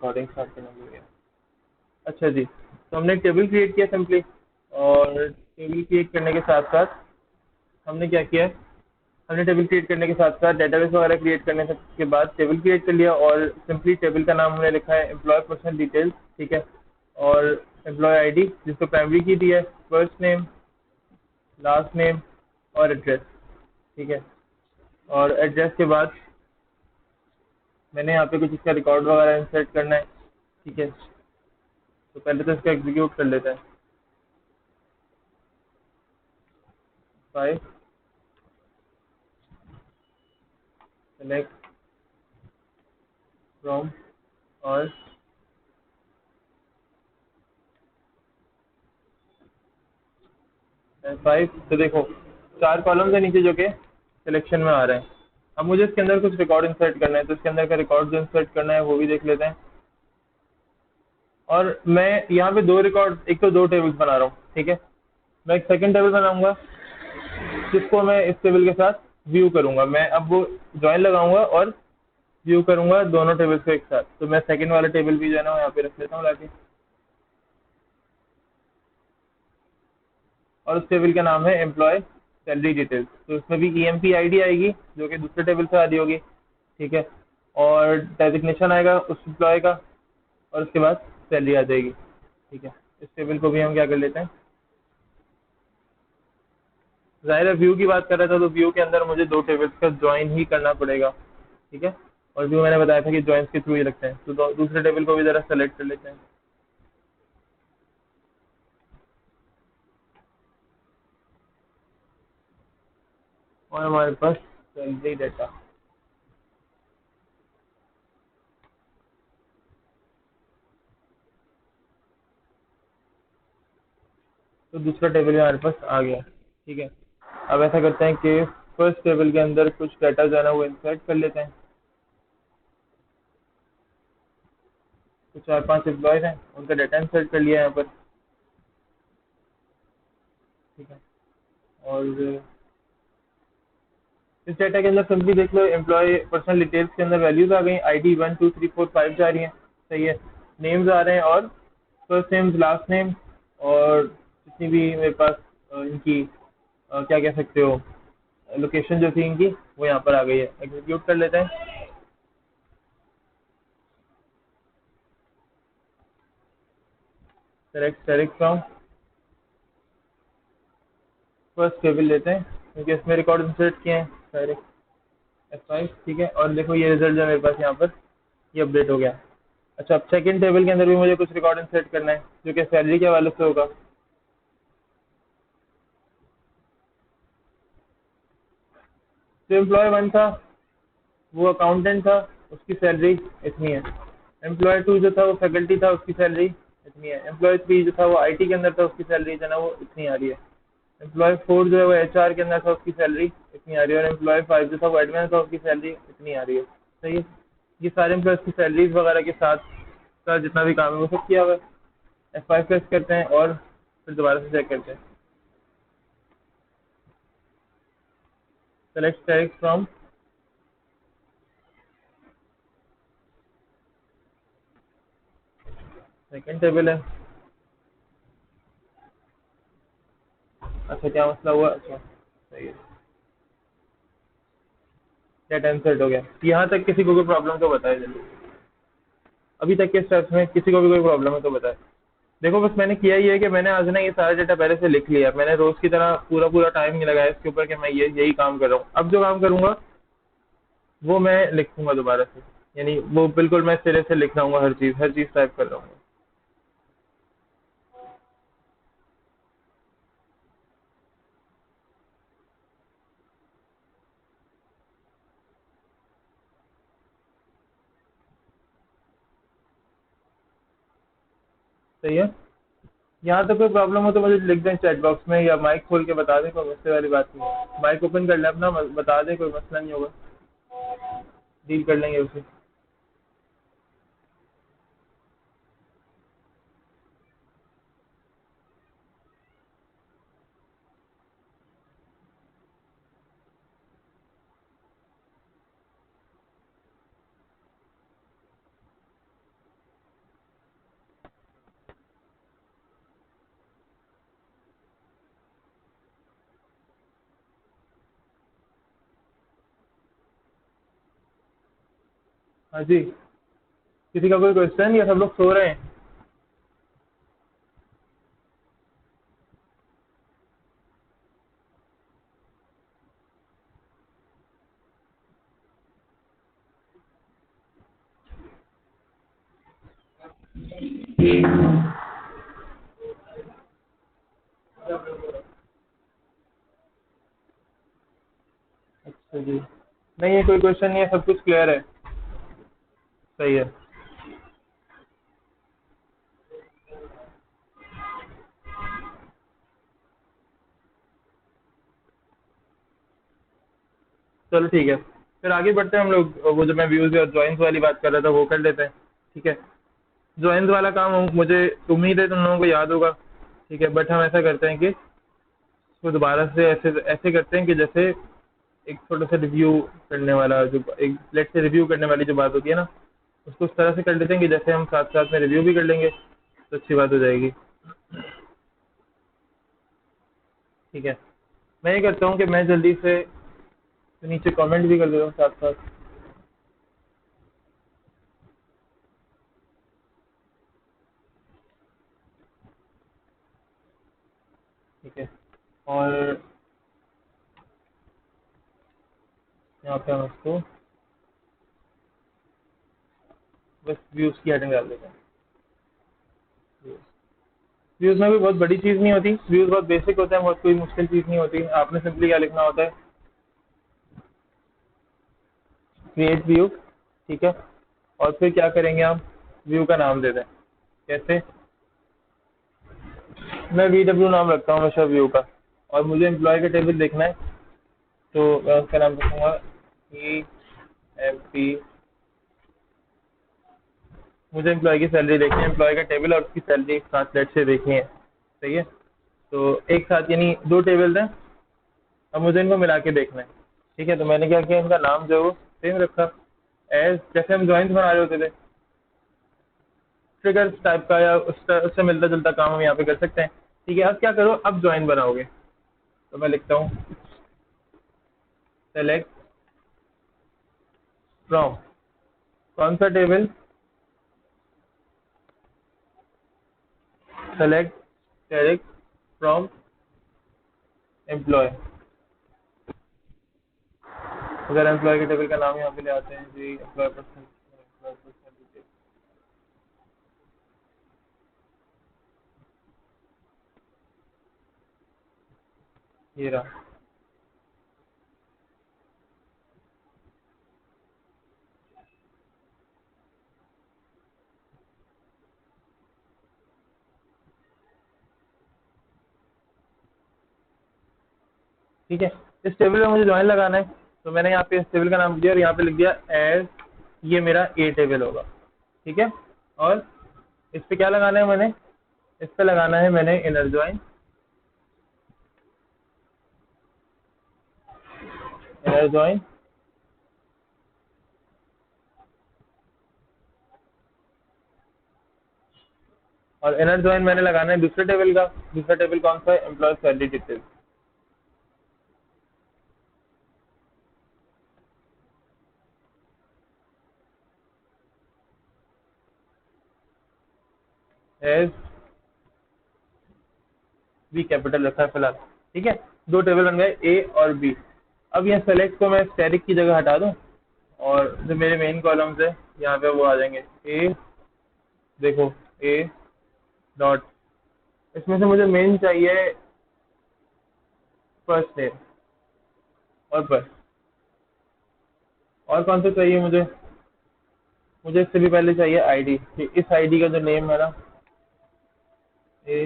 Recording start करना भूल गया। अच्छा जी, तो हमने टेबल क्रिएट किया सिंपली, और टेबल क्रिएट करने के साथ साथ हमने क्या किया है, हमने टेबल क्रिएट करने के साथ साथ डेटाबेस वगैरह क्रिएट करने के बाद टेबल क्रिएट कर लिया, और सिंपली टेबल का नाम हमने लिखा है एम्प्लॉय पर्सनल डिटेल्स, ठीक है। और एम्प्लॉय आईडी जिसको प्राइमरी की दी है, फर्स्ट नेम, लास्ट नेम और एड्रेस, ठीक है। और एड्रेस के बाद मैंने यहाँ पे कुछ इसका रिकॉर्ड वगैरह इंसर्ट करना है, ठीक है। तो पहले तो इसको एग्जीक्यूट कर लेते हैं। 5 सेलेक्ट फ्रॉम और 5, तो देखो 4 कॉलम्स है नीचे जो कि सिलेक्शन में आ रहे हैं। अब मुझे इसके अंदर कुछ रिकॉर्ड इंसर्ट करना है, तो इसके अंदर का रिकॉर्ड जो इंसर्ट करना है वो भी देख लेते हैं। और मैं यहाँ पे 2 रिकॉर्ड, एक तो 2 टेबल्स बना रहा हूँ, ठीक है। मैं एक सेकंड टेबल बनाऊंगा जिसको मैं इस टेबल के साथ व्यू करूंगा। मैं अब वो ज्वाइन लगाऊंगा और व्यू करूंगा दोनों टेबल्स को एक साथ। तो मैं सेकंड वाला टेबल भी जो है ना यहाँ पे रख लेता हूँ लाके, और उस टेबल का नाम है एम्प्लॉय सैलरी डिटेल्स। तो उसमें भी ईएमपी आईडी आएगी जो कि दूसरे टेबल से आ रही होगी, ठीक है। और डेजिग्नेशन आएगा उस एम्प्लॉय का, और उसके बाद सैलरी आ जाएगी, ठीक है। इस टेबल को भी हम क्या कर लेते हैं, जाहिर है व्यू की बात कर रहा था, तो व्यू के अंदर मुझे 2 टेबल्स का ज्वाइन ही करना पड़ेगा, ठीक है। और व्यू मैंने बताया था कि ज्वाइंस के थ्रू ही रखते हैं, तो दूसरे टेबल को भी जरा सेलेक्ट कर लेते हैं। और हमारे पास सैलरी डेटा, तो दूसरा टेबल हमारे पास आ गया, ठीक है। अब ऐसा करते हैं कि फर्स्ट टेबल के अंदर कुछ डाटा जो है ना वो इंसर्ट कर लेते हैं। तो 4-5 एम्प्लॉयज हैं, उनका डाटा इंसर्ट कर लिया यहाँ पर, ठीक है। और इस डाटा के अंदर सिंपली देख लो, एम्प्लॉय पर्सनल डिटेल्स के अंदर वैल्यूज आ गई, आईडी 1 2 3 4 5 जा रही हैं, सही है। नेम्स आ रहे हैं, और फर्स्ट नेम, लास्ट नेम, और जितनी भी मेरे पास इनकी क्या कह सकते हो, लोकेशन जो थी इनकी वो यहाँ पर आ गई है। एग्जीक्यूट कर लेते हैं। सेलेक्ट फ्रॉम फर्स्ट टेबल लेते हैं क्योंकि इसमें रिकॉर्ड इंसर्ट किए हैं सारे, F5, ठीक है। और देखो ये रिजल्ट जो मेरे पास यहाँ पर ये अपडेट हो गया। अच्छा, अब सेकंड टेबल के अंदर भी मुझे कुछ रिकॉर्ड इंसर्ट करना है जो कि सैलरी के हवाले से होगा। जो एम्प्लॉय 1 था वो अकाउंटेंट था, उसकी सैलरी इतनी है। एम्प्लॉय 2 जो था वो फैकल्टी था, उसकी सैलरी इतनी है। एम्प्लॉय 3 जो था वो आईटी के अंदर था, उसकी सैलरी जो है ना वो इतनी आ रही है। एम्प्लॉय 4 जो है वो एचआर के अंदर था, उसकी सैलरी इतनी आ रही है। और एम्प्लॉय 5 जो था वो एडमिन था, उसकी सैलरी इतनी आ रही है, सही है। ये सारे एम्प्लॉयज की सैलरीज वगैरह के साथ का जितना भी काम है वो सब किया हुआ है। F5 प्रेस करते हैं और फिर दोबारा से चेक करते हैं। Select direct from, second table है। अच्छा, क्या मसला हुआ, अच्छा सही है, डेटा इंसर्ट हो गया। यहाँ तक किसी को कोई प्रॉब्लम तो बताए जल्दी, अभी तक के स्टेप्स में किसी को भी कोई प्रॉब्लम है तो बताए। देखो बस मैंने किया ही है कि मैंने आज ना ये सारा डेटा पहले से लिख लिया। मैंने रोज की तरह पूरा पूरा टाइम नहीं लगाया इसके ऊपर कि मैं ये यही काम कर रहा हूँ। अब जो काम करूंगा वो मैं लिखूंगा दोबारा से, यानी वो बिल्कुल मैं सिरे से लिख रहा हूँ, हर चीज टाइप कर रहा हूँ। सही है। यहाँ तक कोई प्रॉब्लम हो तो मुझे लिख दें चैट बॉक्स में, या माइक खोल के बता दें, कोई मसले वाली बात नहीं है। माइक ओपन कर ले अपना, बता दें, कोई मसला नहीं होगा, डील कर लेंगे उसे। हाँ जी, किसी का कोई क्वेश्चन या सब लोग सो रहे हैं? अच्छा जी, नहीं है कोई क्वेश्चन नहीं है, सब कुछ क्लियर है। सही है। चलो ठीक है, फिर आगे बढ़ते हैं हम लोग। वो जो मैं व्यूज और ज्वाइंस वाली बात कर रहा था वो कर लेते हैं। ठीक है, ज्वाइंस वाला काम मुझे उम्मीद है तुम लोगों को याद होगा। ठीक है, बट हम ऐसा करते हैं कि इसको दोबारा से ऐसे ऐसे करते हैं कि जैसे एक छोटा सा रिव्यू करने वाला, जो एक लेट से रिव्यू करने वाली जो बात होती है ना, उसको उस तरह से कर लेते हैं कि जैसे हम साथ साथ में रिव्यू भी कर लेंगे तो अच्छी बात हो जाएगी। ठीक है, मैं ये करता हूँ कि मैं जल्दी से नीचे कमेंट भी कर देता हूँ साथ साथ। ठीक है, और यहाँ पे हम इसको बस व्यूज़ की हेडिंग डाल देते हैं। व्यूज़ में भी बहुत बड़ी चीज़ नहीं होती, व्यूज़ बहुत बेसिक होते हैं, बहुत कोई मुश्किल चीज़ नहीं होती। आपने सिंपली क्या लिखना होता है, क्रिएट व्यू। ठीक है, और फिर क्या करेंगे, हम व्यू का नाम दे दें। कैसे? मैं VW नाम रखता हूँ हमेशा व्यू का, और मुझे एम्प्लॉय का टेबल देखना है तो मैं उसका नाम रखूँगा EMP। मुझे एम्प्लॉय की सैलरी देखनी है, एम्प्लॉय का टेबल और उसकी सैलरी एक साथ लेट से देखनी है। सही है, तो एक साथ यानी दो टेबल हैं, अब मुझे इनको मिला के देखना है। ठीक है, तो मैंने क्या किया, इनका नाम जो है वो सेम रखा, एज जैसे हम ज्वाइंट बना रहे होते थे, ट्रिगर्स टाइप का, या उससे मिलता जुलता काम हम यहाँ पे कर सकते हैं। ठीक है, अब क्या करो, अब ज्वाइन बनाओगे तो मैं लिखता हूँ सेलेक्ट फ्रॉम, कौन सा table, select direct from employ. अगर एम्प्लॉय के टेबल का नाम यहाँ पे ले आते हैं जी, एम्प्लॉय पर्सन, ये रहा। ठीक है, इस टेबल में मुझे ज्वाइन लगाना है, तो मैंने यहाँ पे इस टेबल का नाम दिया और यहाँ पे लिख दिया एज, ये मेरा ए टेबल होगा। ठीक है, और इस पे क्या लगाना है मैंने, इस पे लगाना है मैंने इनर ज्वाइन, इनर ज्वाइन, और इनर ज्वाइन मैंने लगाना है दूसरे टेबल का। दूसरा टेबल कौन सा है, employ salary detail. As b capital रखा है फिलहाल। ठीक है, दो टेबल बन गए ए और बी। अब यहाँ सेलेक्ट को मैं स्टैटिक की जगह हटा दूँ, और जो मेरे मेन कॉलम्स है यहाँ पे वो आ जाएंगे। ए, देखो, ए डॉट, इसमें से मुझे मेन चाहिए फर्स्ट नेम और बस। और कौन सा चाहिए मुझे, मुझे इससे भी पहले चाहिए आईडी। इस आईडी का जो नेम है ना, ए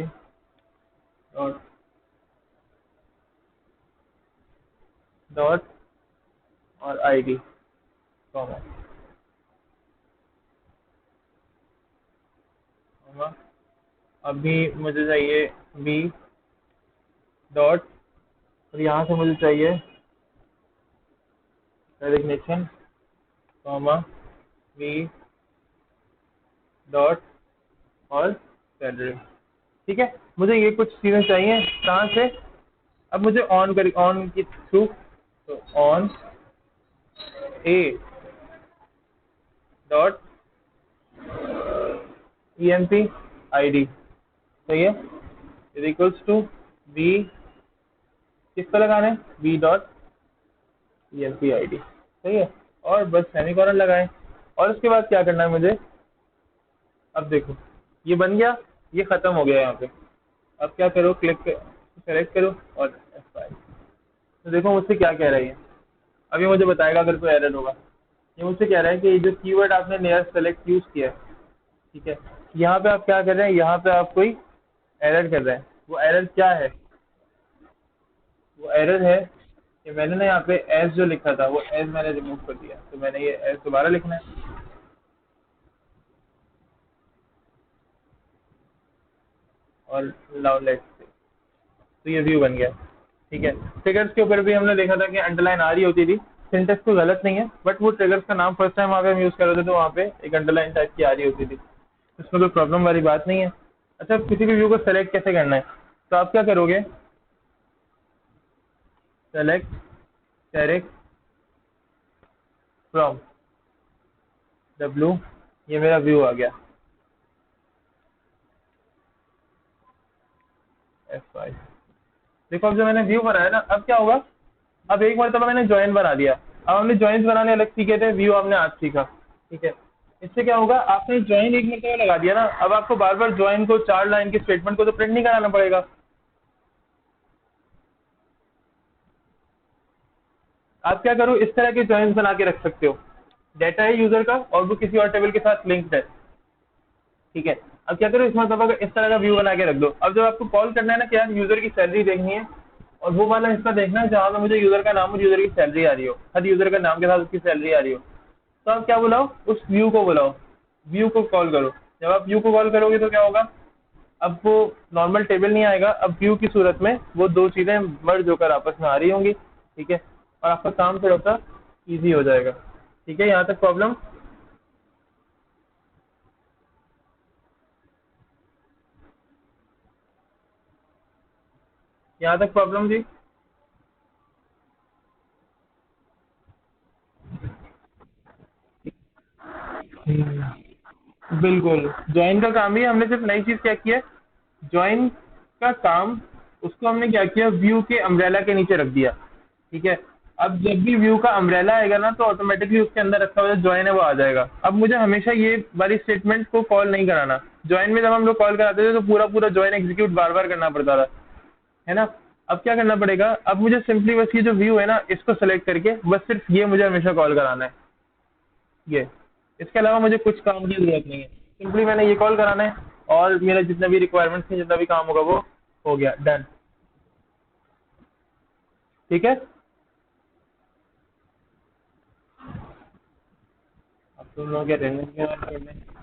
डॉट डॉट और आईडी कॉमा कॉमा। अभी मुझे चाहिए बी डॉट, और यहाँ से मुझे चाहिए रेजिग्नेशन कॉमा बी डॉट और सैलरी। ठीक है, मुझे ये कुछ चीज़ें चाहिए कहाँ से, अब मुझे ऑन के थ्रू, तो on A dot emp id, सही है, इज इक्वल्स टू v, किस पे लगाना है, v डॉट emp id, सही है, और बस सेमीकोलन लगाएं। और उसके बाद क्या करना है मुझे, अब देखो ये बन गया, ये खत्म हो गया यहाँ पे। अब क्या करो, क्लिक सेलेक्ट करो और F5। तो देखो मुझसे क्या कह रहा है ये, अभी मुझे बताएगा अगर कोई एरर होगा। ये मुझसे कह रहा है कि ये जो कीवर्ड आपने नया सेलेक्ट यूज किया है, ठीक है, यहाँ पे आप क्या कर रहे हैं, यहाँ पे आप कोई एरर कर रहे हैं। वो एरर क्या है, वो एरर है कि मैंने ना यहाँ पे एस जो लिखा था वो एस मैंने रिमूव कर दिया, तो मैंने ये एस दोबारा लिखना है और लाउ लेट से, तो ये व्यू बन गया, ठीक है। ट्रिगर्स के ऊपर भी हमने देखा था कि अंडरलाइन आ रही होती थी, सिंटेक्स कोई गलत नहीं है, बट वो ट्रिगर्स का नाम फर्स्ट टाइम वहाँ पे हम यूज़ कर रहे थे तो वहाँ पे एक अंडरलाइन टाइप की आ रही होती थी, इसमें कोई प्रॉब्लम वाली बात नहीं है। अच्छा, किसी भी व्यू को सेलेक्ट कैसे करना है, तो आप क्या करोगे, सेलेक्ट डायरेक्ट फ्रॉम डब्लू, ये मेरा व्यू आ गया F5। देखो अब जो मैंने व्यू बनाया ना, अब क्या होगा, अब एक मरतबा मैंने ज्वाइन बना दिया, अब हमने ज्वाइंस बनाने अलग सीखे थे, व्यू हमने आज सीखा, ठीक है। इससे क्या होगा, आपने ज्वाइन एक मरतबा लगा दिया ना, अब आपको बार बार ज्वाइन को 4 लाइन के स्टेटमेंट को तो प्रिंट नहीं कराना पड़ेगा। आप क्या करो, इस तरह के ज्वाइंस बना के रख सकते हो, डाटा है यूजर का और वो किसी और टेबल के साथ लिंक्ड है, ठीक है। अब क्या करो, इस मतलब इस तरह का व्यू बना के रख दो। अब जब आपको कॉल करना है ना कि यार यूजर की सैलरी देखनी है, और वो वाला हिस्सा देखना है जहाँ पे मुझे यूजर का नाम और यूजर की सैलरी आ रही हो, हर यूजर का नाम के साथ उसकी सैलरी आ रही हो, तो आप क्या बुलाओ, उस व्यू को बुलाओ, व्यू को कॉल करो। जब आप व्यू को कॉल करोगे तो क्या होगा, अब वो नॉर्मल टेबल नहीं आएगा, अब व्यू की सूरत में वो दो चीजें मर्ज होकर आपस में आ रही होंगी, ठीक है, और आपका काम थोड़ा सा ईजी हो जाएगा, ठीक है। यहाँ तक प्रॉब्लम, यहाँ तक प्रॉब्लम जी। बिल्कुल, ज्वाइन का काम ही हमने सिर्फ नई चीज क्या किया है, ज्वाइन का काम उसको हमने क्या किया, व्यू के अम्ब्रेला के नीचे रख दिया, ठीक है। अब जब भी व्यू का अम्ब्रेला आएगा ना तो ऑटोमेटिकली उसके अंदर रखा हुआ जो ज्वाइन है वो आ जाएगा। अब मुझे हमेशा ये वाली स्टेटमेंट को कॉल नहीं कराना, ज्वाइन में जब हम लोग कॉल कराते थे तो पूरा पूरा ज्वाइन एग्जीक्यूट बार बार करना पड़ता था, है ना। अब क्या करना पड़ेगा, अब मुझे सिंपली बस ये जो व्यू है ना इसको सेलेक्ट करके बस सिर्फ ये मुझे हमेशा कॉल कराना है, ये, इसके अलावा मुझे कुछ काम की जरूरत नहीं है, सिंपली मैंने ये कॉल कराना है और मेरा जितना भी रिक्वायरमेंट्स है, जितना भी काम होगा वो हो गया, डन, ठीक है। अब तुम लोग क्या अटेंडेंस के बारे में करना है?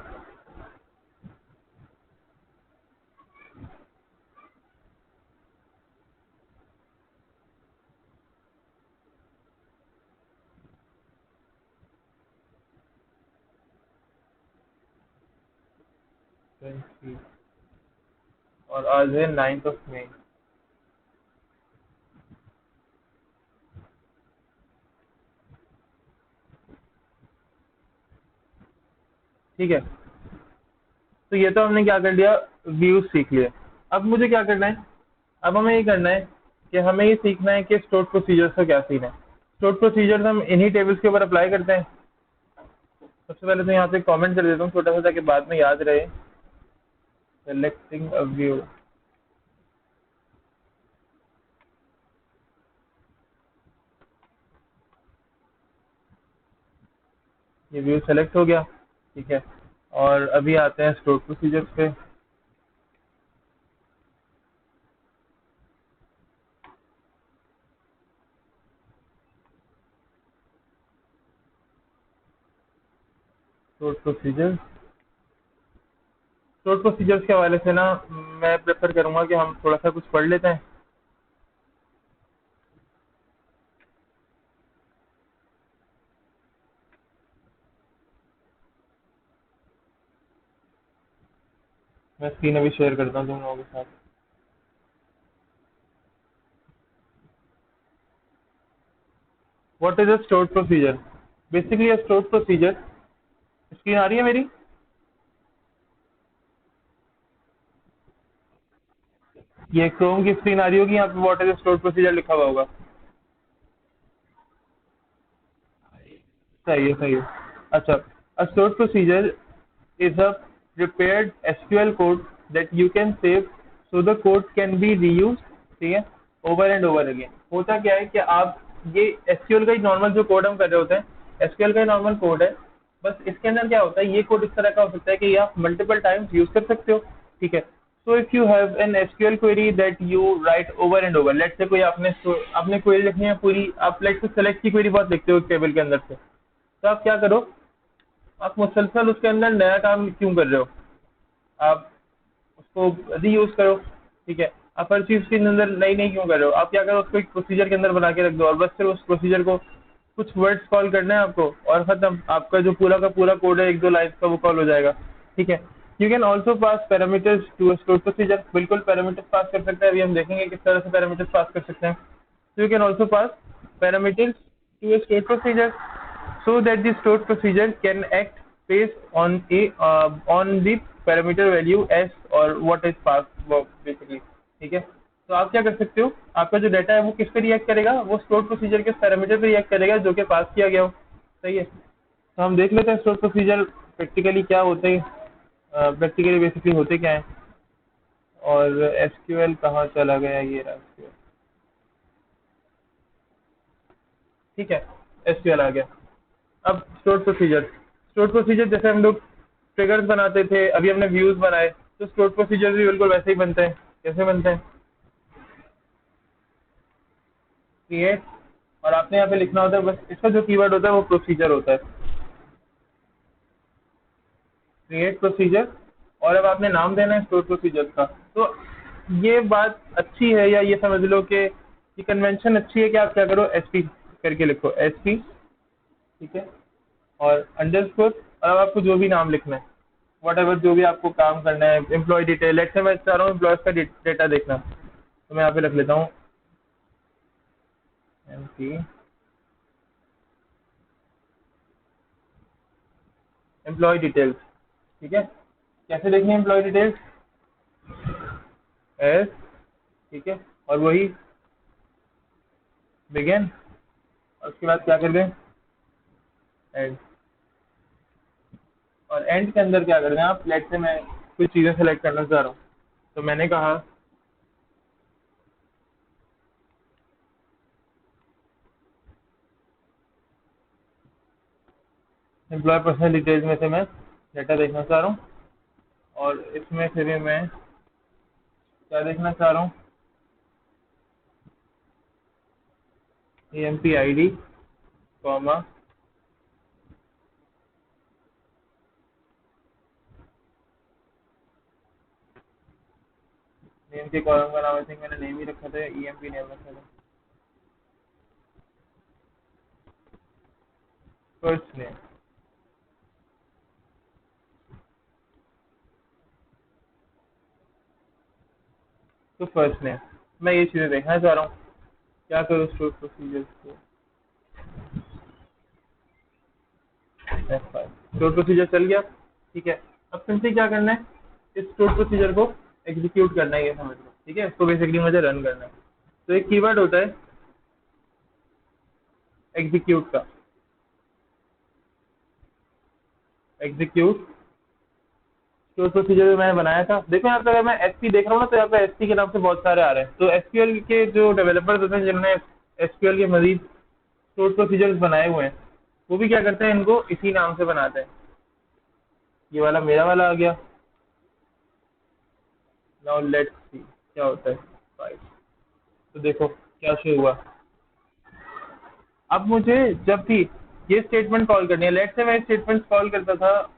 और आज है 9 मई। ठीक है, तो ये तो हमने क्या कर लिया, व्यूज सीख लिए। अब मुझे क्या करना है, अब हमें ये करना है कि हमें ये सीखना है कि स्टोर प्रोसीजर्स का क्या सीन है। स्टोर प्रोसीजर्स हम इन्हीं टेबल्स के ऊपर अप्लाई करते हैं। सबसे पहले तो यहाँ पे कमेंट कर देता हूँ छोटा सा ताकि बाद में याद रहे, सेलेक्टिंग अ व्यू, ये व्यू सेलेक्ट हो गया, ठीक है। और अभी आते हैं स्टोर प्रोसीजर्स पे। स्टोर प्रोसीजर्स, स्टोर प्रोसीजर्स के हवाले से ना मैं प्रेफर करूंगा कि हम थोड़ा सा कुछ पढ़ लेते हैं। मैं स्क्रीन अभी शेयर करता हूँ तुम लोगों के साथ। What is a store procedure? Basically a store procedure screen आ रही है मेरी? ये क्रोम की स्क्रीन आ रही होगी, यहाँ पे व्हाट इज स्टोर प्रोसीजर लिखा हुआ होगा। सही है, सही है। अच्छा, a stored procedure is a prepared SQL code that you can save so the code can be reused, ठीक है, over and over again। होता क्या है कि आप ये SQL का ही नॉर्मल जो कोड हम कर रहे होते हैं, SQL का ही नॉर्मल कोड है, बस इसके अंदर क्या होता है, ये कोड इस तरह का हो सकता है कि ये आप मल्टीपल टाइम्स यूज कर सकते हो, ठीक है। So if you have an SQL query that you write over and over, let say कोई आपने क्वेरी लिखनी है पूरी, आप लेट से सेलेक्ट की क्वेरी बहुत लिखते हो टेबल के अंदर से, तो आप क्या करो, आप मुसलसल उसके अंदर नया काम क्यों कर रहे हो, आप उसको रीयूज करो, ठीक है। आप हर चीज़ के अंदर नई नई क्यों कर रहे हो, आप क्या करो, उसको एक प्रोसीजर के अंदर बना के रख दो और बस सिर्फ उस प्रोसीजर को कुछ वर्ड्स कॉल करना है आपको और खत्म, आपका जो पूरा का पूरा कोड है एक दो लाइन का वो कॉल हो जाएगा, ठीक है। You can also pass parameters to a store procedure, बिल्कुल पैरामीटर्स पास कर सकते हैं, अभी हम देखेंगे किस तरह से पैरामीटर्स पास कर सकते हैं। So you can also pass parameters to a stored procedure so that the stored procedure can act based on the parameter value s or what is passed basically, ठीक है। तो आप क्या कर सकते हो, आपका जो डाटा है वो किस पे रिएक्ट करेगा, वो स्टोर्ड प्रोसीजर के पैरामीटर पे रिएक्ट करेगा जो कि पास किया गया हो, सही है। तो हम देख लेते हैं स्टोर्ड प्रोसीजर प्रैक्टिकली क्या होते हैं, प्रैक्टिकली बेसिकली होते क्या है। और एसक्यूएल कहाँ चला गया, ये रहा SQL, ठीक है, एसक्यूएल आ गया। अब स्टोर प्रोसीजर जैसे हम लोग ट्रिगर्स बनाते थे, अभी हमने व्यूज बनाए, तो स्टोर प्रोसीजर भी बिल्कुल वैसे ही बनते हैं। कैसे बनते हैं, क्रिएट, और आपने यहाँ पे लिखना होता है, बस इसका जो कीवर्ड होता है वो प्रोसीजर होता है, क्रिएट प्रोसीजर। और अब आपने नाम देना है स्टोर प्रोसीजर का। तो ये बात अच्छी है, या ये समझ लो कि ये कन्वेंशन अच्छी है कि आप क्या करो, एस पी करके लिखो, एस पी, ठीक है, और अंडरस्कोर, और अब आपको जो भी नाम लिखना है, वट एवर जो भी आपको काम करना है, एम्प्लॉय डिटेल, लेट से मैं चाह रहा हूँ एम्प्लॉयज का डेटा देखना, तो मैं यहाँ पे रख लेता हूँ एम पी एम्प्लॉय डिटेल्स, ठीक है। कैसे देखनी है एम्प्लॉय डिटेल्स, एस, ठीक है, और वही बिगिन, और उसके बाद क्या कर दें, एंड। और एंड के अंदर क्या कर दें आप, लेट से मैं कुछ चीज़ें सेलेक्ट करना चाह रहा हूँ, तो मैंने कहा एम्प्लॉय पर्सनल डिटेल्स में से मैं डेटा देखना चाह रहा हूँ, और इसमें से भी मैं क्या देखना चाह रहा हूँ, M P I D, comma, name के कॉलम का नाम, आई थिंक मैंने नेम ही रखा था, ई एम पी नेम रखा था, फर्स्ट नेम, तो फर्स्ट नेम, मैं ये चीज़ें देखना चाह रहा हूँ, क्या करूँ स्टोर प्रोसीजर को, F5, स्टोर प्रोसीजर चल गया, ठीक है। अब सिंपली क्या करना है, इस स्टोर प्रोसीजर को एग्जीक्यूट करना है, ये समझ लो, ठीक है, इसको बेसिकली मुझे रन करना है। तो एक कीवर्ड होता है एग्जीक्यूट का, एग्जीक्यूट स्टोर प्रोसीजर जो मैंने बनाया था, देखो यहाँ पे अगर मैं एसपी देख रहा हूँ ना, तो यहाँ पे एसपी के नाम से बहुत सारे आ रहे हैं, तो एसक्यूएल के जो डेवलपर्स होते हैं जिन्होंने एसक्यूएल के मजीद स्टोर प्रोसीजर्स बनाए हुए हैं, वो भी क्या करते हैं, इनको इसी नाम से बनाते हैं। ये वाला मेरा वाला आ गया, नाउ लेट्स सी क्या होता है, फाइल, तो देखो क्या शो हुआ। अब मुझे जब भी ये स्टेटमेंट कॉल करनी है, लेट से मैं स्टेटमेंट कॉल करता था,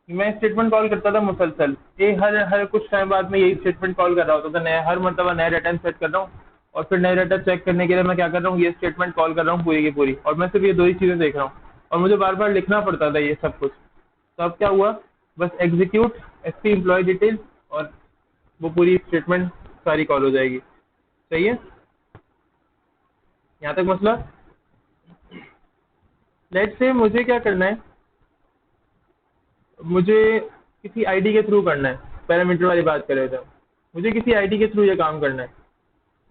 मैं स्टेटमेंट कॉल करता था मुसलसल, ये हर हर कुछ टाइम बाद में यही स्टेटमेंट कॉल कर रहा होता था, नया हर मरतबा नया डाटा सेट कर रहा हूँ, और फिर नया डाटा चेक करने के लिए मैं क्या कर रहा हूँ, ये स्टेटमेंट कॉल कर रहा हूँ पूरी की पूरी, और मैं सिर्फ ये दो ही चीज़ें देख रहा हूँ, और मुझे बार बार लिखना पड़ता था ये सब कुछ। तो अब क्या हुआ, बस execute S P employ detail, और वो पूरी स्टेटमेंट सारी कॉल हो जाएगी, सही है, यहाँ तक मसला। लेट से मुझे क्या करना है, मुझे किसी आईडी के थ्रू करना है, पैरामीटर वाली बात कर रहे थे, मुझे किसी आईडी के थ्रू ये काम करना है,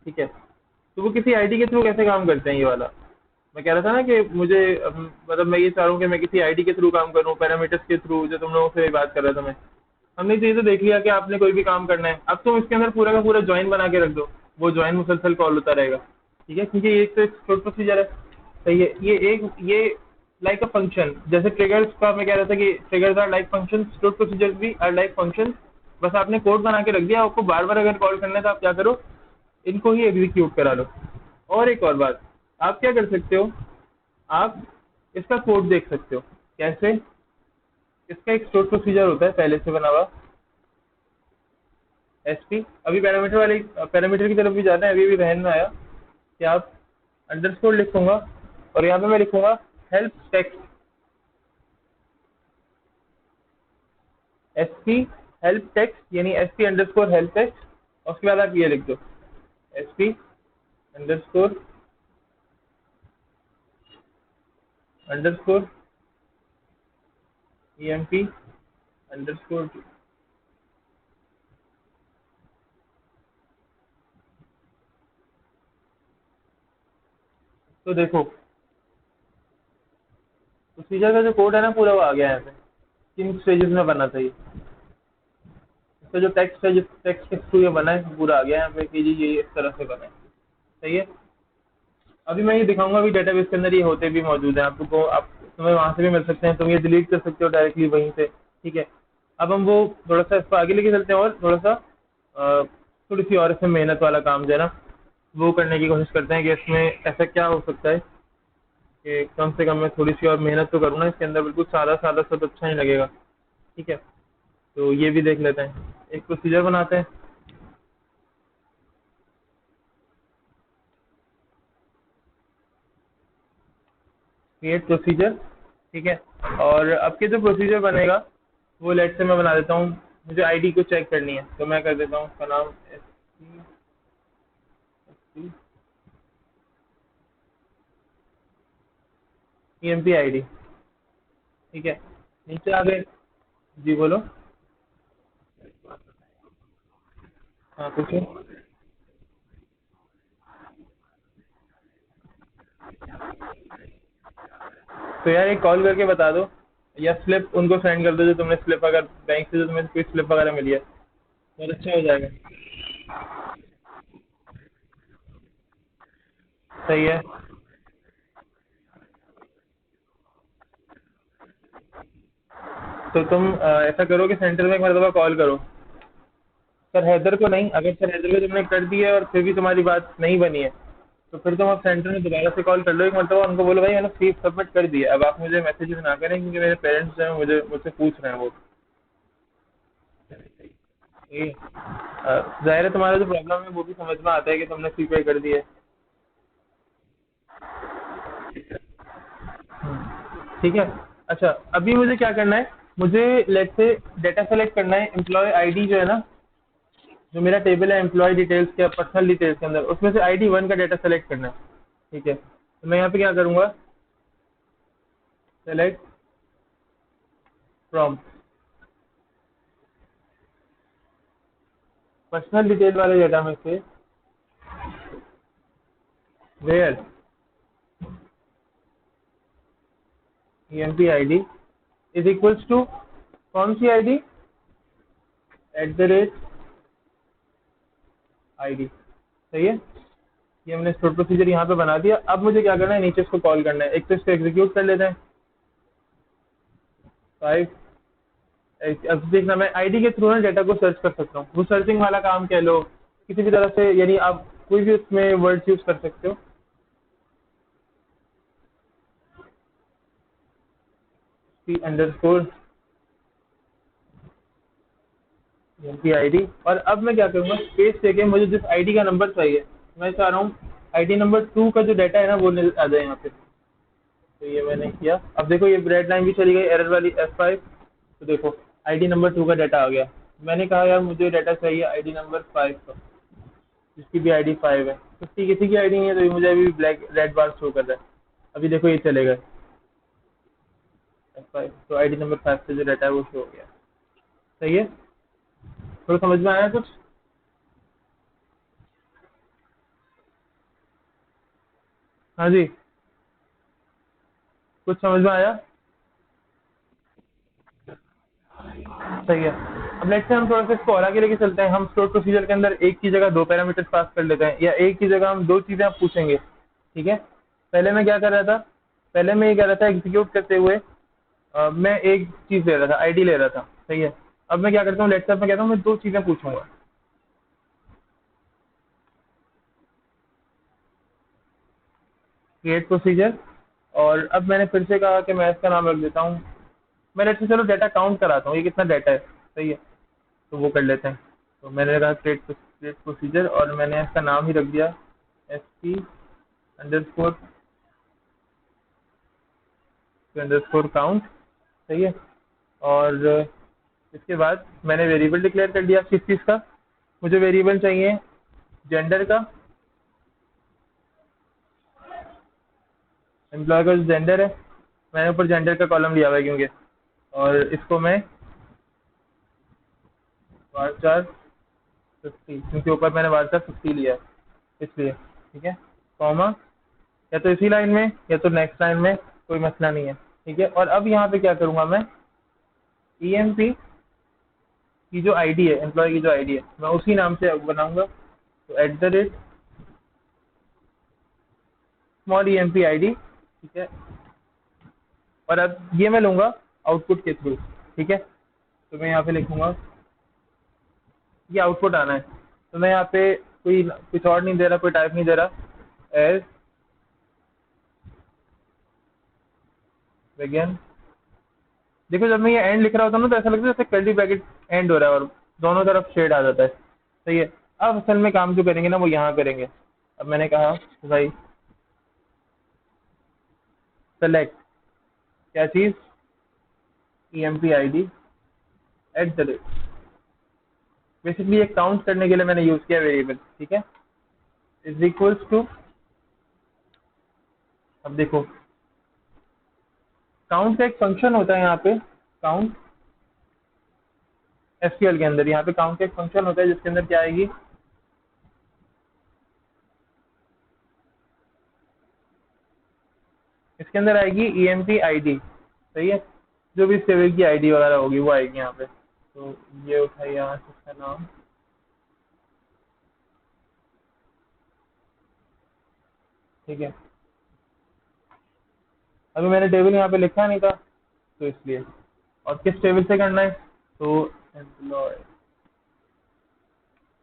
ठीक है। तो वो किसी आईडी के थ्रू कैसे काम करते हैं ये वाला, मैं कह रहा था ना कि मुझे मतलब मैं ये चाह रहा हूँ कि मैं किसी आईडी के थ्रू काम करूँ, पैरामीटर्स के थ्रू, जो तुम लोगों से बात कर रहा था मैं। हमने तो ये तो देख लिया कि आपने कोई भी काम करना है, अब तुम इसके अंदर पूरा का पूरा ज्वाइन बना के रख दो, वो ज्वाइन मुसलसल कॉल होता रहेगा, ठीक है, क्योंकि ये एक तो स्टोर प्रोसीजर है, सही है। ये लाइक अ फंक्शन, जैसे ट्रिगर्स का मैं कह रहा था कि triggers are like function, store procedures भी आर लाइक फंक्शन। बस आपने कोड बना के रख दिया, आपको बार बार अगर कॉल करना है तो आप क्या करो, इनको ही एग्जीक्यूट करा लो। और एक और बात, आप क्या कर सकते हो, आप इसका कोड देख सकते हो। कैसे? इसका एक स्टोर प्रोसीजर होता है पहले से बना हुआ, एसपी। अभी पैरामीटर की तरफ भी जाना है, अभी भी रहन में आया कि आप अंडरस्कोर लिखूंगा और यहाँ पे मैं लिखूंगा help text, SP help text, यानी एसपी अंडरस्कोर हेल्प टेक्स्ट। और उसके बाद आप ये लिख दो, SP underscore underscore EMP underscore. तो देखो प्रोसीजर का जो कोड है ना पूरा, वो आ गया है यहाँ पे, किन स्टेजेस में बना था ये, इसका जो टेक्स्ट है, जिस टेक्स्ट के थ्रू ये बना है पूरा आ गया है यहाँ पे कि जी ये इस तरह से बना है, सही है। अभी मैं ये दिखाऊंगा, अभी डेटाबेस के अंदर ये होते भी मौजूद हैं, आपको आप तुम्हें वहां से भी मिल सकते हैं, तुम ये डिलीट कर सकते हो डायरेक्टली वहीं से, ठीक है। अब हम वो थोड़ा सा इसको आगे लेके चलते हैं और थोड़ा सा थोड़ी सी और इसमें मेहनत वाला काम जो है ना वो करने की कोशिश करते हैं कि इसमें ऐसा क्या हो सकता है कि कम से कम मैं थोड़ी सी और मेहनत तो करूँ ना इसके अंदर, बिल्कुल सादा सादा सा तो अच्छा नहीं लगेगा, ठीक है। तो ये भी देख लेते हैं, एक प्रोसीजर बनाते हैं। क्रिएट प्रोसीजर, ठीक है। और अब के जो प्रोसीजर बनेगा वो लेट से मैं बना देता हूँ, मुझे आईडी को चेक करनी है तो मैं कर देता हूँ उसका नाम ईएमपी आईडी, ठीक है। नीचे आ गए, जी बोलो। हाँ पूछो। तो यार एक कॉल करके बता दो, या स्लिप उनको सेंड कर दो, जो तुमने स्लिप अगर बैंक से जो तुम्हें कोई स्लिप वगैरह मिली है, बहुत अच्छा हो जाएगा। सही है। तो तुम ऐसा करो कि सेंटर में एक मरतबा कॉल करो, सर हैदर को नहीं, अगर सर हैदर को तुमने कर दिया है और फिर भी तुम्हारी बात नहीं बनी है तो फिर तुम अब सेंटर में दोबारा से कॉल कर लो एक मरतबा, उनको बोलो भाई मैंने फीस सबमिट कर दी है, अब आप मुझे मैसेजेस ना करें क्योंकि मेरे पेरेंट्स जो है मुझे मुझसे पूछ रहे हैं वो, ठीक है। जाहिर है तुम्हारा जो प्रॉब्लम है वो भी समझ में आता है कि तुमने फी पे कर दी है, ठीक है। अच्छा अभी मुझे क्या करना है, मुझे लेट से डेटा सेलेक्ट करना है, एम्प्लॉय आईडी जो है ना, जो मेरा टेबल है एम्प्लॉय डिटेल्स के पर्सनल डिटेल्स के अंदर, उसमें से आईडी 1 का डेटा सेलेक्ट करना है, ठीक है। तो मैं यहाँ पे क्या करूँगा, सेलेक्ट फ्रॉम पर्सनल डिटेल वाले डेटा में से where EMP ID is equals to कौन सी आईडी, @ आईडी, सही है। ये हमने स्टोर प्रोसीजर यहाँ पे बना दिया। अब मुझे क्या करना है, नीचे इसको कॉल करना है, एक तो इसको एग्जीक्यूट कर लेते हैं 5। अब देखना मैं आईडी के थ्रू ना डेटा को सर्च कर सकता हूँ, वो सर्चिंग वाला काम कह लो किसी भी तरह से, यानी आप कोई भी उसमें वर्ड यूज कर सकते हो, _, की आईडी। और अब मैं क्या करूंगा, स्पेस देके मुझे जिस आईडी का नंबर चाहिए, मैं चाह रहा हूँ आईडी नंबर 2 का जो डाटा है ना वो आ जाए यहाँ पे। तो ये मैंने किया, अब देखो ये रेड लाइन भी चली गई एरर वाली F5। तो देखो आईडी नंबर 2 का डाटा आ गया। मैंने कहा यार मुझे डाटा चाहिए आईडी नंबर 5 का, जिसकी भी आईडी 5 है, 50 किसी की आईडी नहीं है, तो ये मुझे अभी ब्लैक रेड बार शो कर रहा है। अभी देखो ये चलेगा F5, तो आईडी नंबर 5 से जो डाटा है वो शो हो गया। सही है, थोड़ा समझ में आया कुछ? हाँ जी, कुछ समझ में आया? सही है। अब लेट्स से हम थोड़ा सा इसको और आगे लेके चलते हैं। हम स्टोर प्रोसीजर के अंदर एक की जगह दो पैरामीटर्स पास कर लेते हैं, या एक की जगह हम दो चीजें आप पूछेंगे। ठीक है, पहले मैं क्या कर रहा था, पहले मैं ये कर रहा था एग्जीक्यूट करते हुए मैं एक चीज ले रहा था, आईडी ले रहा था। सही है, अब मैं क्या करता हूँ, लेट्स से मैं कहता हूँ मैं दो चीजें पूछूंगा। क्रिएट प्रोसीजर, और अब मैंने फिर से कहा कि मैं इसका नाम रख देता हूँ, मैं लेट्स से चलो डाटा काउंट कराता हूँ, ये कितना डाटा है। सही है, तो वो कर लेते हैं। तो मैंने कहा क्रिएट प्रोसीजर, और मैंने इसका नाम ही रख दिया SP अंडरस्कोर काउंट। सही है, और इसके बाद मैंने वेरिएबल डिक्लेयर कर दिया किस चीज़ का, मुझे वेरिएबल चाहिए जेंडर का। एम्प्लॉय का जो जेंडर है, मैंने ऊपर जेंडर का कॉलम लिया हुआ है क्योंकि, और इसको मैं varchar 50, क्योंकि ऊपर मैंने varchar 50 लिया है इसलिए। ठीक है, कॉमा, या तो इसी लाइन में या तो नेक्स्ट लाइन में, कोई मसला नहीं है। ठीक है, और अब यहाँ पे क्या करूँगा मैं, EMP की जो आईडी है, एम्प्लॉय की जो आईडी है, मैं उसी नाम से बनाऊंगा। तो स्मॉल EMP आईडी। ठीक है, और अब ये मैं लूंगा आउटपुट के थ्रू। ठीक है, तो मैं यहाँ पे लिखूंगा ये आउटपुट आना है, तो मैं यहाँ पे कोई कुछ और नहीं दे रहा, कोई टाइप नहीं दे रहा, एज बिगिन। देखो जब मैं ये एंड लिख रहा होता हूँ ना, तो ऐसा लगता है जैसे कर्ली ब्रैकेट एंड हो रहा है और दोनों तरफ शेड आ जाता है। सही है, अब असल में काम जो करेंगे ना वो यहाँ करेंगे। अब मैंने कहा भाई सेलेक्ट क्या चीज़, EMP आईडी @ बेसिकली ये काउंट करने के लिए मैंने यूज किया वेरिएबल। ठीक है, इज इक्वल्स टू, अब देखो काउंट का एक फंक्शन होता है यहाँ पे, काउंट SQL के अंदर यहाँ पे काउंट का एक फंक्शन होता है जिसके अंदर क्या आएगी, इसके अंदर आएगी EMP आईडी। सही है, जो भी टेबल की आईडी वगैरह होगी वो आएगी यहाँ पे। तो ये उठाइए यहाँ से इसका नाम। ठीक है, अभी मैंने टेबल यहाँ पे लिखा नहीं था तो इसलिए, और किस टेबल से करना है, तो एम्प्लॉय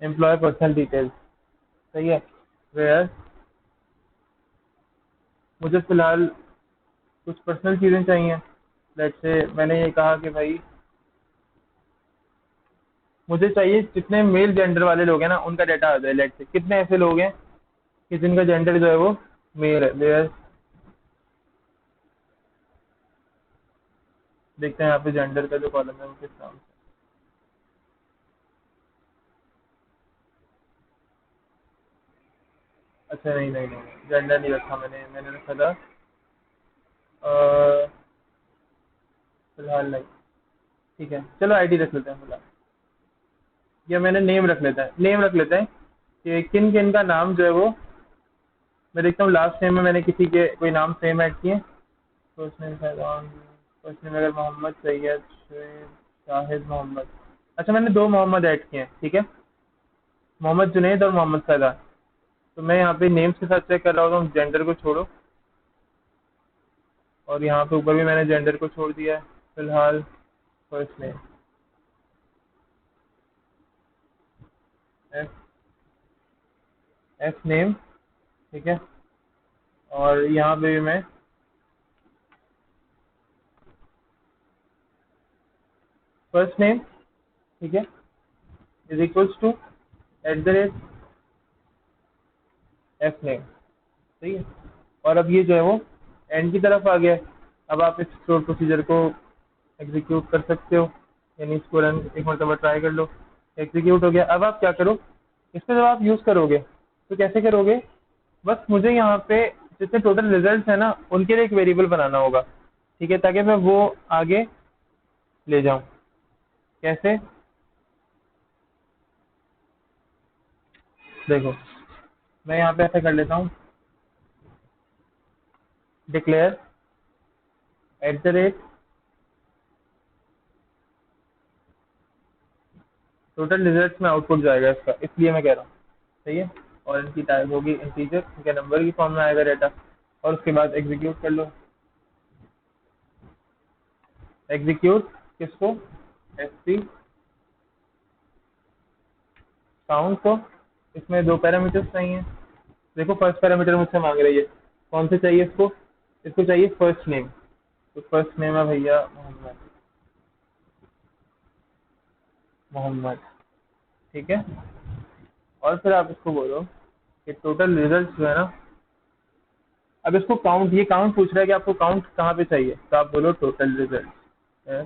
एम्प्लॉय पर्सनल डिटेल्स। सही है, वेयर मुझे फिलहाल कुछ पर्सनल चीज़ें चाहिए। लेट्स से मैंने ये कहा कि भाई मुझे चाहिए जितने मेल जेंडर वाले लोग हैं ना उनका डाटा आ जाए। लेट्स से कितने ऐसे लोग हैं कि जिनका जेंडर जो है वो मेल है, वेयर देखते हैं यहाँ पे जेंडर का जो कॉलम है वो किस नाम से। अच्छा नहीं नहीं नहीं, जेंडर नहीं रखा मैंने, मैंने रखा था फिलहाल नहीं। ठीक है, चलो आईडी रख लेते हैं फिलहाल, या मैंने नेम रख लेता है, नेम रख लेते हैं कि किन किन का नाम जो है वो, मैं देखता हूँ लास्ट नेम में मैंने किसी के कोई नाम सेम ऐड किए। First name Faizan, first name अगर मोहम्मद सैयद शुएब शाहिद मोहम्मद, अच्छा मैंने दो मोहम्मद ऐड किए हैं। ठीक है, मोहम्मद जुनैद और मोहम्मद फैजान। तो मैं यहाँ पे नेम्स के साथ चेक कर रहा होता हूँ, जेंडर को छोड़ो, और यहाँ पे ऊपर भी मैंने जेंडर को छोड़ दिया है फिलहाल। First name F F name. ठीक है, और यहाँ पे भी मैं फर्स्ट नेम। ठीक है, is equals to @f name. सही है, और अब ये जो है वो एंड की तरफ आ गया है। अब आप इस स्टोर प्रोसीजर को एग्जीक्यूट कर सकते हो, यानी इसको रन एक मरतबा ट्राई कर लो, एग्जीक्यूट हो गया। अब आप क्या करो, इसको जब आप यूज़ करोगे तो कैसे करोगे, बस मुझे यहाँ पे जितने टोटल रिजल्ट्स हैं ना उनके लिए एक वेरिएबल बनाना होगा। ठीक है, ताकि मैं वो आगे ले जाऊं। कैसे? देखो, मैं यहाँ पे ऐसा कर लेता हूँ, declare at the rate total result में आउटपुट जाएगा इसका, इसलिए मैं कह रहा हूँ। सही है। और इनकी टाइप होगी इंटीजर, इनके नंबर की फॉर्म में आएगा डाटा। और उसके बाद एग्जीक्यूट कर लो। एग्जीक्यूट किसको? एसपी काउंट को। इसमें दो पैरामीटर्स चाहिए। देखो, फर्स्ट पैरामीटर मुझसे मांग रही है, कौन से चाहिए इसको? इसको चाहिए फर्स्ट नेम। तो फर्स्ट नेम है भैया मोहम्मद। मोहम्मद, ठीक है। और फिर आप इसको बोलो कि टोटल रिजल्ट जो है ना, अब इसको काउंट, ये काउंट पूछ रहा है कि आपको काउंट कहाँ पे चाहिए, तो आप बोलो टोटल रिजल्ट है।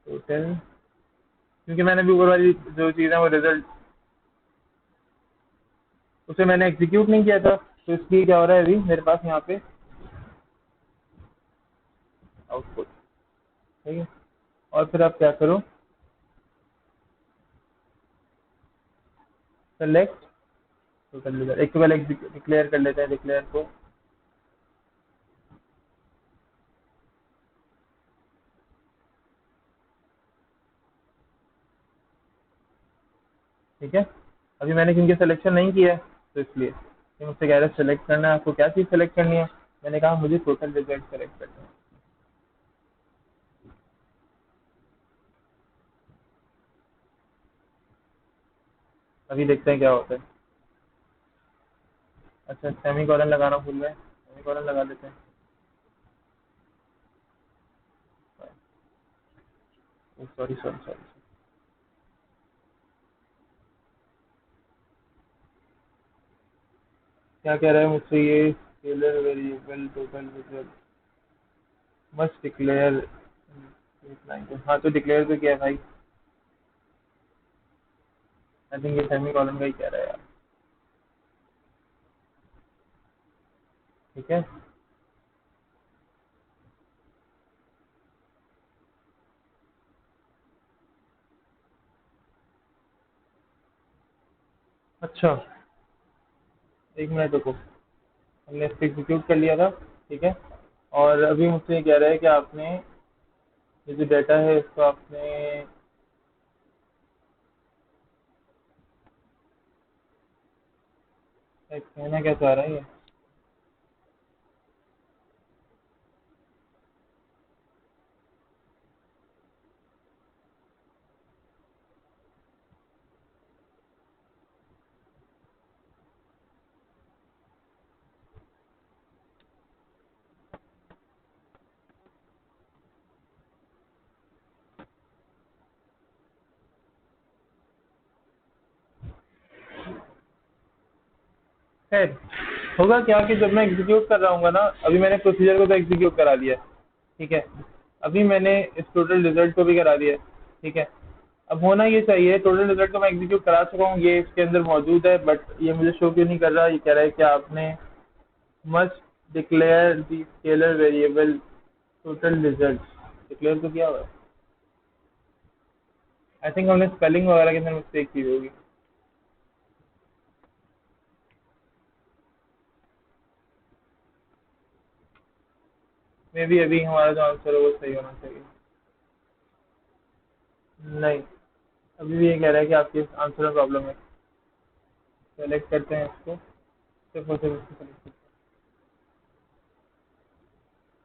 टोटल, क्योंकि मैंने भी ऊपर वाली जो चीज़ है वो रिजल्ट, उसे मैंने एग्जीक्यूट नहीं किया था, तो इसलिए क्या हो रहा है अभी मेरे पास यहाँ पे आउटपुट। ठीक है। और फिर आप क्या करो, सेलेक्ट टोटल रिजल्ट। एक तो पहले डिक्लेयर कर लेते हैं, डिक्लेयर को ठीक है। अभी मैंने क्योंकि सिलेक्शन नहीं किया है, तो इसलिए ये मुझसे कह रहा है सेलेक्ट करना है, आपको क्या चीज़ सेलेक्ट करनी है। मैंने कहा मुझे टोटल रिजल्ट सेलेक्ट करना है। अभी देखते हैं क्या होता है। अच्छा, सेमी कॉलन लगाना भूल गए, सेमी कॉलन लगा लेते हैं। Sorry sorry sorry. क्या कह रहा है मुझसे ये, scalar variable total result must declare. हाँ, तो डिक्लेयर तो किया है भाई। आई थिंक ये सेमी कॉलन का ही कह रहा है यार। ठीक है। अच्छा, एक मिनट रुको, हमने इसको एग्जीक्यूट कर लिया था। ठीक है। और अभी मुझसे ये कह रहा है कि आपने ये जो डाटा है इसको आपने, कहना क्या चाह रहा है ये? खैर, होगा क्या कि जब मैं एग्जीक्यूट कर रहा हूँ ना, अभी मैंने प्रोसीजर को तो एग्जीक्यूट करा लिया है। ठीक है। अभी मैंने इस टोटल रिजल्ट को भी करा दिया है। ठीक है। अब होना ये चाहिए, टोटल रिजल्ट को मैं एग्जीक्यूट करा चुका हूँ, ये इसके अंदर मौजूद है, बट ये मुझे शो क्यों नहीं कर रहा। ये कह रहा है कि आपने must declare the scalar variable total result. Declare तो किया हुआ है। आई थिंक हमने स्पेलिंग वगैरह के अंदर मिस्टेक की होगी। मे बी अभी हमारा जो आंसर है वो सही होना चाहिए। नहीं, अभी भी ये कह रहा है कि आपके आंसर में प्रॉब्लम है। सेलेक्ट करते हैं इसको, सिर्फ और सिर्फ इसको सेलेक्ट करते हैं।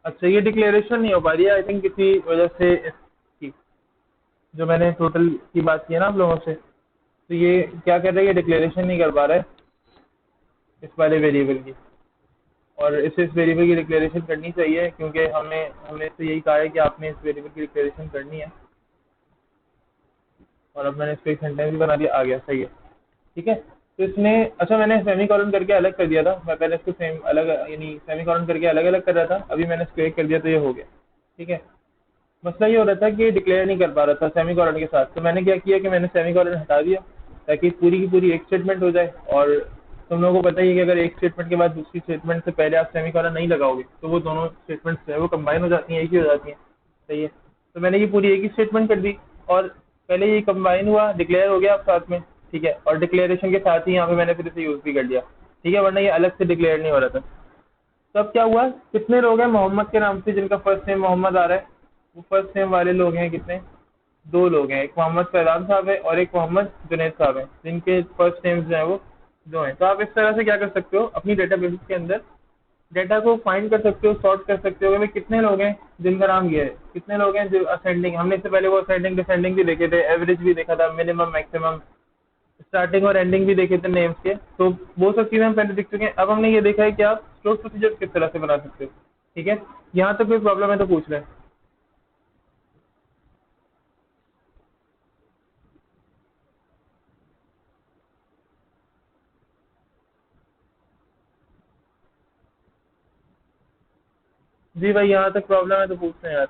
अच्छा, ये डिक्लेरेशन नहीं हो पा रही है, आई थिंक किसी वजह से इसकी, जो मैंने टोटल की बात की है ना आप लोगों से, तो ये क्या कर रहा है, ये डिक्लेरेशन नहीं कर पा रहा है इस वाले वेरिएबल की। और इस वेरिएबल की डिक्लेरेशन करनी चाहिए, क्योंकि हमने हमने तो यही कहा है कि आपने इस वेरिएबल की डिक्लेरेशन करनी है। और अब मैंने इस पर एक सेंटेंस भी बना दिया, आ गया, सही है। ठीक है। तो इसने, अच्छा, मैंने सेमी कॉलन करके अलग कर दिया था, मैं पहले इसको सेम अलग, यानी सेमी कॉलन करके अलग अलग कर रहा था, अभी मैंने इसको एक कर दिया तो ये हो गया। ठीक है। मसला ये हो रहा था कि डिक्लेयर नहीं कर पा रहा था सेमी कॉलन के साथ, तो मैंने क्या किया कि मैंने सेमी कॉलन हटा दिया, ताकि पूरी की पूरी एक स्टेटमेंट हो जाए। और तुम लोगों को पता ही है कि अगर एक स्टेटमेंट के बाद दूसरी स्टेटमेंट से पहले आप सेमीकोलन नहीं लगाओगे तो वो दोनों स्टेटमेंट्स जो है वो कंबाइन हो जाती हैं, एक ही हो जाती हैं। सही है, तो मैंने ये पूरी एक ही स्टेटमेंट कर दी और पहले ये कंबाइन हुआ, डिक्लेयर हो गया आप साथ में। ठीक है, और डिक्लेरेशन के साथ ही यहाँ पे मैंने फिर इसे यूज भी कर लिया। ठीक है, वरना ये अलग से डिक्लेयर नहीं हो रहा था। तो अब क्या हुआ, कितने लोग हैं मोहम्मद के नाम से जिनका फर्स्ट नेम मोहम्मद आ रहा है? वो फर्स्ट नेम वाले लोग हैं कितने? दो लोग हैं, एक मोहम्मद फैजान साहब है और एक मोहम्मद जुनैद साहब हैं, जिनके फर्स्ट नेम्स जो है वो दो हैं। तो आप इस तरह से क्या कर सकते हो, अपनी डेटाबेस के अंदर डेटा को फाइंड कर सकते हो, सॉर्ट कर सकते हो कि भाई कितने लोग हैं जिनका नाम ये है, कितने लोग हैं जो असेंडिंग, हमने इससे पहले वो असेंडिंग डिसेंडिंग भी देखे थे, एवरेज भी देखा था, मिनिमम मैक्सिमम, स्टार्टिंग और एंडिंग भी देखे थे नेम्स के। तो वो सब चीजें हम पहले देख चुके हैं। अब हमने ये देखा है कि आप स्टोर प्रोसीजर किस तरह से बना सकते हो। ठीक है, यहाँ तक कोई प्रॉब्लम है तो पूछ लें। जी भाई, यहाँ तक प्रॉब्लम है तो पूछ लें यार।